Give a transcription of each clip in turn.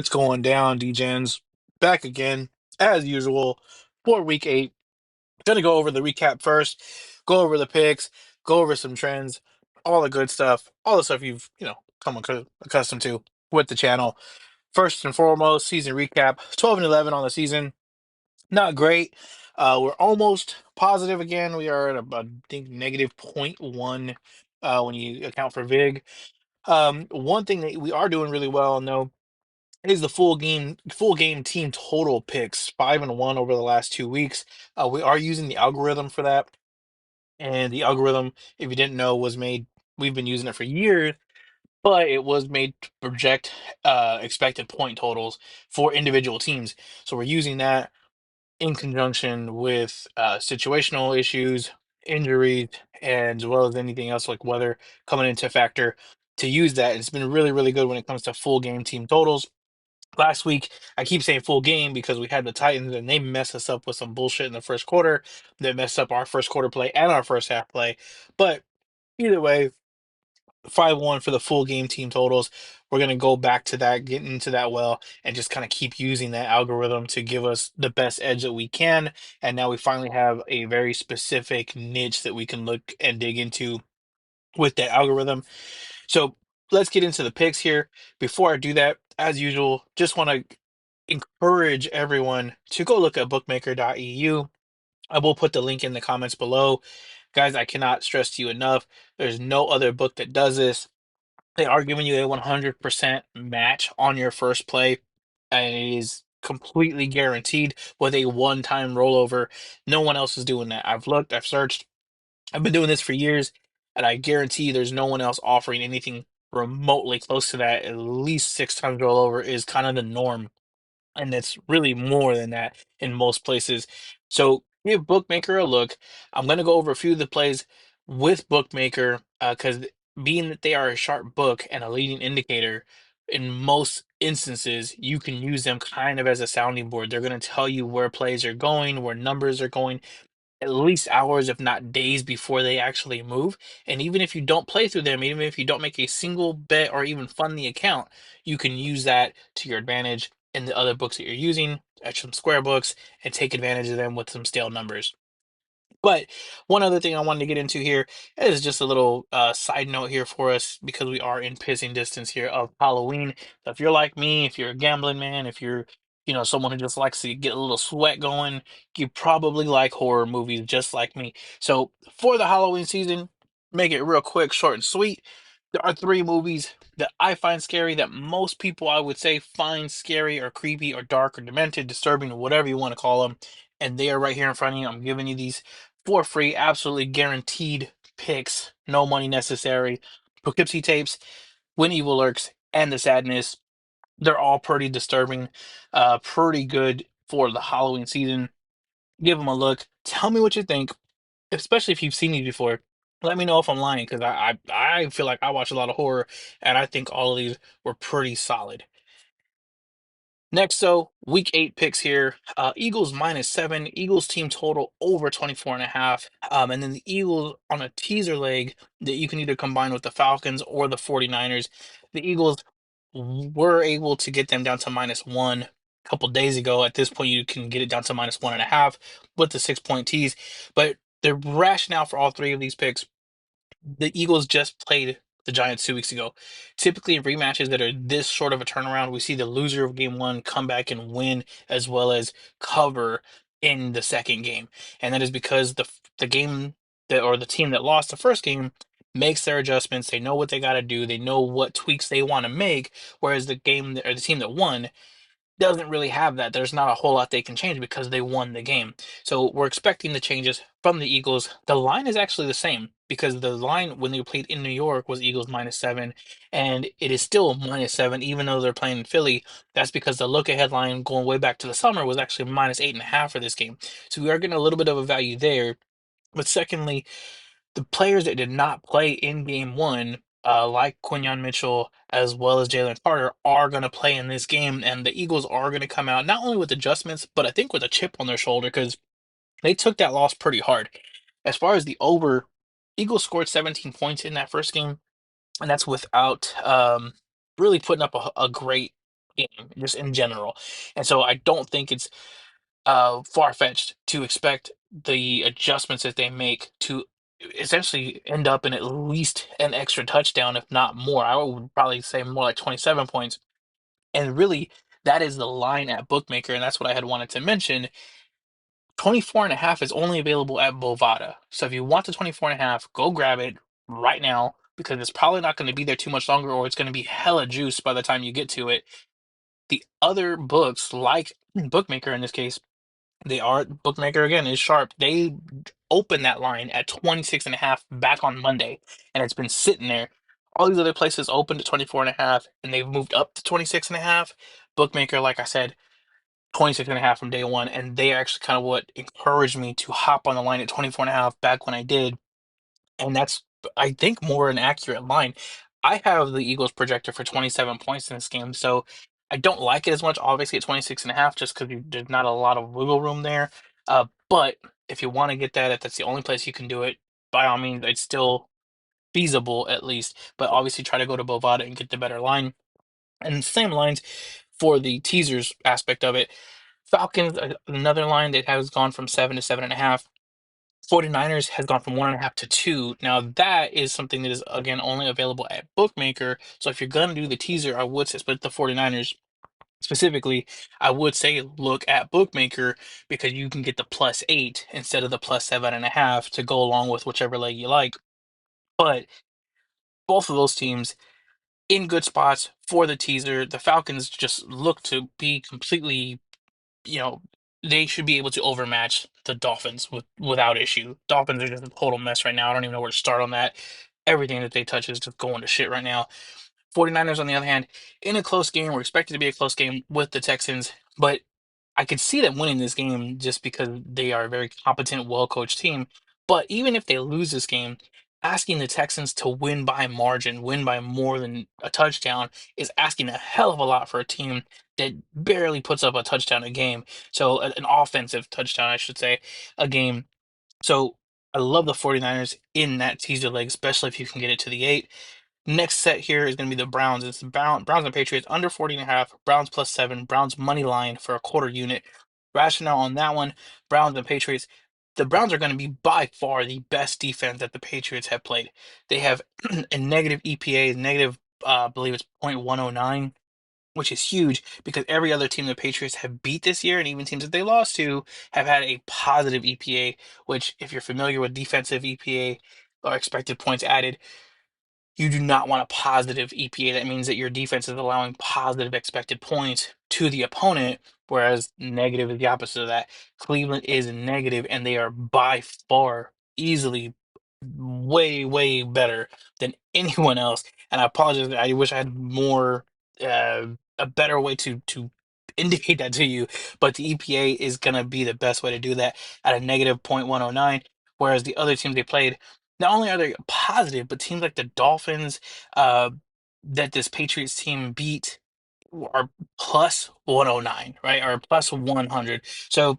It's going down, DJs. Back again, as usual, for week 8. Gonna go over the recap first, go over the picks, go over some trends, all the good stuff, all the stuff you've, come accustomed to with the channel. First and foremost, season recap 12 and 11 on the season. Not great. We're almost positive again. We are at about, I think, negative point 0.1 when you account for VIG. One thing that we are doing really well, though, is the full game team total picks 5-1 over the last 2 weeks. We are using the algorithm for that, and the algorithm, if you didn't know, was made. We've been using it for years, but it was made to project expected point totals for individual teams. So we're using that in conjunction with situational issues, injuries, and as well as anything else like weather coming into factor to use that. It's been really, really good when it comes to full game team totals. Last week, I keep saying full game because we had the Titans and they messed us up with some bullshit in the first quarter that messed up our first quarter play and our first half play. But either way, 5-1 for the full game team totals. We're going to go back to that, get into that well, and just kind of keep using that algorithm to give us the best edge that we can. And now we finally have a very specific niche that we can look and dig into with that algorithm. So let's get into the picks here. Before I do that, as usual, just want to encourage everyone to go look at bookmaker.eu. I will put the link in the comments below. Guys, I cannot stress to you enough. There's no other book that does this. They are giving you a 100% match on your first play, and it is completely guaranteed with a one-time rollover. No one else is doing that. I've looked, I've searched, I've been doing this for years, and I guarantee there's no one else offering anything remotely close to that. At least 6 times rollover is kind of the norm, and it's really more than that in most places. So give Bookmaker a look. I'm going to go over a few of the plays with Bookmaker because being that they are a sharp book and a leading indicator, in most instances, you can use them kind of as a sounding board. They're going to tell you where plays are going, where numbers are going, at least hours, if not days, before they actually move. And even if you don't play through them, even if you don't make a single bet or even fund the account, you can use that to your advantage in the other books that you're using, at some square books, and take advantage of them with some stale numbers. But one other thing I wanted to get into here is just a little side note here for us because we are in pissing distance here of Halloween. So if you're like me, if you're a gambling man, if you're someone who just likes to get a little sweat going, you probably like horror movies just like me. So for the Halloween season, make it real quick, short and sweet. There are 3 movies that I find scary that most people I would say find scary or creepy or dark or demented, disturbing, or whatever you want to call them. And they are right here in front of you. I'm giving you these for free, absolutely guaranteed picks, no money necessary. Poughkeepsie tapes, When Evil Lurks, and The Sadness. They're all pretty disturbing, pretty good for the Halloween season. Give them a look. Tell me what you think, especially if you've seen these before. Let me know if I'm lying because I feel like I watch a lot of horror and I think all of these were pretty solid. Next, so week 8 picks here. Eagles -7. Eagles team total over 24 and a half. And then the Eagles on a teaser leg that you can either combine with the Falcons or the 49ers. The Eagles were able to get them down to -1 a couple days ago. At this point, you can get it down to -1.5 with the 6-point tease. But the rationale for all 3 of these picks, the Eagles just played the Giants 2 weeks ago. Typically, in rematches that are this short of a turnaround, we see the loser of game one come back and win as well as cover in the second game. And that is because the game that or the team that lost the first game makes their adjustments. They know what they got to do. They know what tweaks they want to make. Whereas or the team that won doesn't really have that. There's not a whole lot they can change because they won the game. So we're expecting the changes from the Eagles. The line is actually the same because the line when they played in New York was Eagles -7, and it is still -7 even though they're playing in Philly. That's because the look ahead line going way back to the summer was actually -8.5 for this game. So we are getting a little bit of a value there. But secondly, the players that did not play in game one, like Quinyon Mitchell as well as Jalen Carter, are going to play in this game, and the Eagles are going to come out not only with adjustments, but I think with a chip on their shoulder because they took that loss pretty hard. As far as the over, Eagles scored 17 points in that first game, and that's without really putting up a great game, just in general. And so I don't think it's far-fetched to expect the adjustments that they make to essentially end up in at least an extra touchdown, if not more. I would probably say more like 27 points. And really, that is the line at Bookmaker, and that's what I had wanted to mention. 24.5 is only available at Bovada. So if you want the 24.5, go grab it right now because it's probably not going to be there too much longer, or it's going to be hella juice by the time you get to it. The other books, like Bookmaker in this case, they are Bookmaker again is sharp. They opened that line at 26.5 back on Monday, and it's been sitting there. All these other places opened at 24.5, and they've moved up to 26.5. Bookmaker, like I said, 26.5 from day one, and they are actually kind of what encouraged me to hop on the line at 24.5 back when I did. And that's, I think, more an accurate line. I have the Eagles projected for 27 points in this game, so I don't like it as much, obviously, at 26.5, just because there's not a lot of wiggle room there. But if you want to get that, if that's the only place you can do it, by all means, it's still feasible at least. But obviously, try to go to Bovada and get the better line. And same lines for the teasers aspect of it. Falcons, another line that has gone from 7 to 7.5. 49ers has gone from 1.5 to 2. Now, that is something that is, again, only available at Bookmaker. So, if you're going to do the teaser, I would say split the 49ers specifically. I would say look at Bookmaker because you can get the +8 instead of the +7.5 to go along with whichever leg you like. But both of those teams in good spots for the teaser. The Falcons just look to be completely, you know, they should be able to overmatch the Dolphins without issue. Dolphins are just a total mess right now. I don't even know where to start on that. Everything that they touch is just going to shit right now. 49ers, on the other hand, in a close game, we're expected to be a close game with the Texans, but I could see them winning this game just because they are a very competent, well coached team. But even if they lose this game, asking the Texans to win by margin, win by more than a touchdown, is asking a hell of a lot for a team that barely puts up a touchdown a game. So, an offensive touchdown, I should say, a game. So, I love the 49ers in that teaser leg, especially if you can get it to the 8. Next set here is going to be the Browns. It's the Browns and Patriots under 40.5, Browns +7, Browns money line for a quarter unit. Rationale on that one, Browns and Patriots. The Browns are going to be by far the best defense that the Patriots have played. They have a negative EPA, negative, I believe it's .109, which is huge because every other team the Patriots have beat this year, and even teams that they lost to, have had a positive EPA, which, if you're familiar with defensive EPA or expected points added, you do not want a positive EPA. That means that your defense is allowing positive expected points to the opponent, whereas negative is the opposite of that. Cleveland is negative, and they are by far easily way, way better than anyone else. And I apologize. I wish I had more, a better way to indicate that to you. But the EPA is gonna be the best way to do that at a negative .109, whereas the other teams they played, not only are they positive, but teams like the Dolphins, uh, that this Patriots team beat are plus 109, right? Or plus 100. So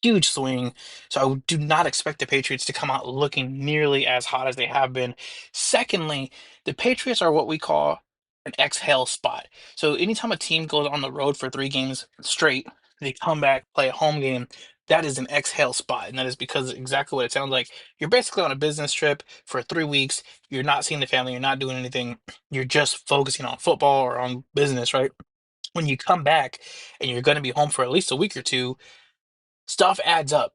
huge swing. So I do not expect the Patriots to come out looking nearly as hot as they have been. Secondly, the Patriots are what we call an exhale spot. So anytime a team goes on the road for 3 games straight, they come back, play a home game. That is an exhale spot. And that is because exactly what it sounds like. You're basically on a business trip for 3 weeks. You're not seeing the family. You're not doing anything. You're just focusing on football or on business, right? When you come back and you're going to be home for at least a week or two, stuff adds up,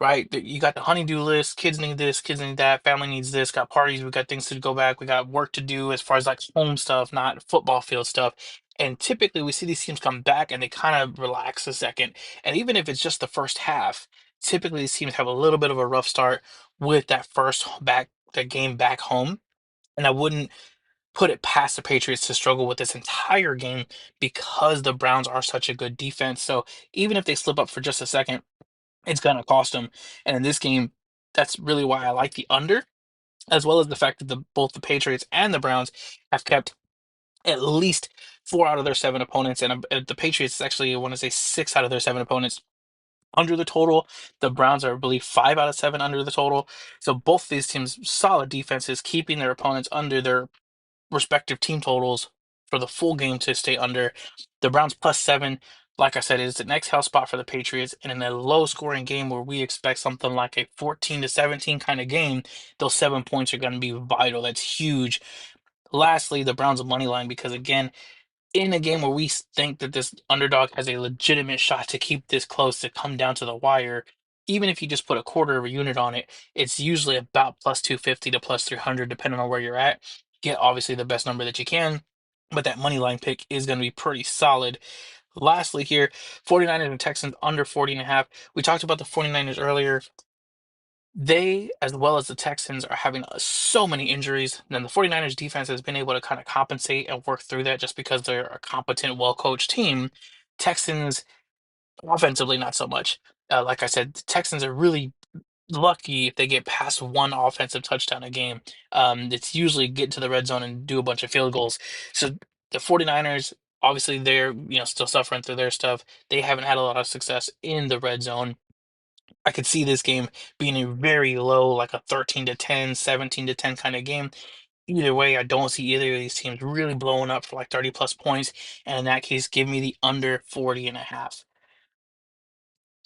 right? You got the honeydew list, kids need this, kids need that, family needs this, got parties, we got things to go back, we got work to do as far as like home stuff, not football field stuff. And typically we see these teams come back and they kind of relax a second. And even if it's just the first half, typically these teams have a little bit of a rough start with that first back the game back home. And I wouldn't put it past the Patriots to struggle with this entire game because the Browns are such a good defense. So even if they slip up for just a second, it's gonna cost them. And in this game, that's really why I like the under, as well as the fact that both the Patriots and the Browns have kept at least 4 out of their 7 opponents, and the Patriots actually, I want to say 6 out of their 7 opponents under the total. The Browns are, I believe, 5 out of 7 under the total. So both these teams, solid defenses, keeping their opponents under their respective team totals for the full game to stay under. The Browns +7, like I said, is the next hell spot for the Patriots. And in a low scoring game where we expect something like a 14-17 kind of game, those 7 points are going to be vital. That's huge. Lastly, the Browns money line, because again, in a game where we think that this underdog has a legitimate shot to keep this close, to come down to the wire, even if you just put a quarter of a unit on it, it's usually about +250 to +300, depending on where you're at. Get obviously the best number that you can, but that money line pick is going to be pretty solid. Lastly, here, 49ers and Texans under 40.5. We talked about the 49ers earlier. They, as well as the Texans, are having so many injuries. And the 49ers defense has been able to kind of compensate and work through that just because they're a competent, well coached team. Texans, offensively, not so much. Like I said, the Texans are really lucky if they get past one offensive touchdown a game. It's usually get to the red zone and do a bunch of field goals. So the 49ers, obviously, they're still suffering through their stuff. They haven't had a lot of success in the red zone. I could see this game being a very low, like a 13-10, 17-10 kind of game. Either way, I don't see either of these teams really blowing up for like 30 plus points. And in that case, give me the under 40.5. As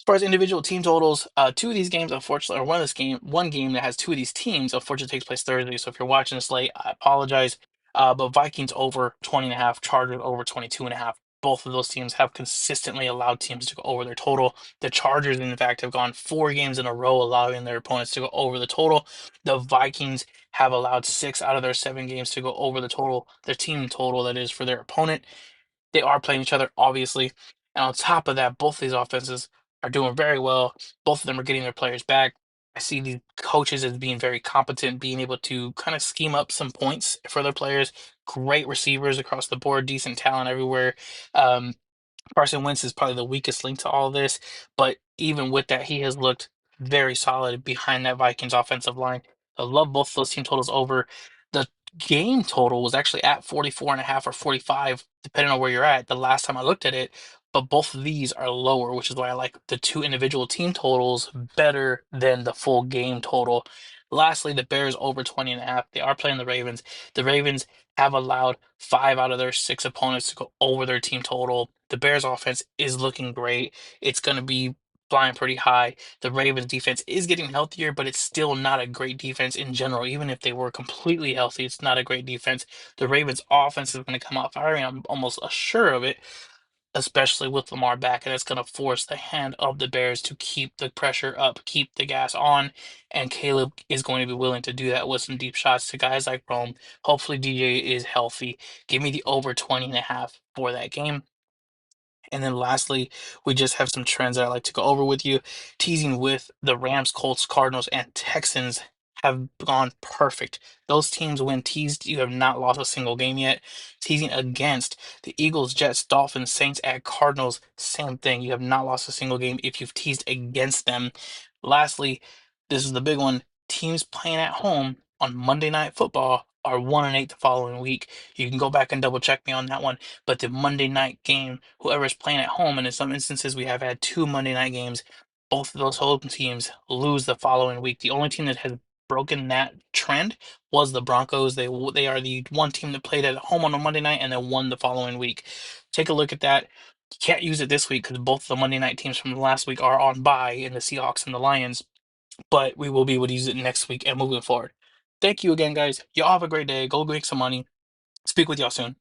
far as individual team totals, two of these games, unfortunately, or one game that has two of these teams, unfortunately, takes place Thursday. So if you're watching this late, I apologize. But Vikings over 20.5, Chargers over 22.5. Both of those teams have consistently allowed teams to go over their total. The Chargers, in fact, have gone 4 games in a row allowing their opponents to go over the total. The Vikings have allowed 6 out of their 7 games to go over the total, their team total, that is, for their opponent. They are playing each other, obviously. And on top of that, both these offenses are doing very well. Both of them are getting their players back. I see these coaches as being very competent, being able to kind of scheme up some points for their players. Great receivers across the board, decent talent everywhere. Um, Carson Wentz is probably the weakest link to all this, but even with that, he has looked very solid behind that Vikings offensive line. I love both those team totals over. The game total was actually at 44.5 or 45, depending on where you're at, the last time I looked at it. But both of these are lower, which is why I like the two individual team totals better than the full game total. Lastly, the Bears over 20.5. They are playing the Ravens. The Ravens have allowed 5 out of their 6 opponents to go over their team total. The Bears offense is looking great. It's going to be flying pretty high. The Ravens defense is getting healthier, but it's still not a great defense in general. Even if they were completely healthy, it's not a great defense. The Ravens offense is going to come out firing. I'm almost sure of it, especially with Lamar back, and it's going to force the hand of the Bears to keep the pressure up, keep the gas on, and Caleb is going to be willing to do that with some deep shots to guys like Rome. Hopefully, DJ is healthy. Give me the over 20.5 for that game. And then lastly, we just have some trends that I like to go over with you. Teasing with the Rams, Colts, Cardinals, and Texans have gone perfect. Those teams, when teased, you have not lost a single game yet. Teasing against the Eagles, Jets, Dolphins, Saints, and Cardinals, same thing. You have not lost a single game if you've teased against them. Lastly, this is the big one. Teams playing at home on Monday Night Football are 1-8 the following week. You can go back and double check me on that one. But the Monday night game, whoever's playing at home, and in some instances we have had 2 Monday night games, both of those home teams lose the following week. The only team that has broken that trend was the Broncos. They are the one team that played at home on a Monday night and then won the following week. Take a look at that. You can't use it this week because both the Monday night teams from last week are on bye in the Seahawks and the Lions, but we will be able to use it next week and moving forward. Thank you again, guys. Y'all have a great day. Go make some money. Speak with y'all soon.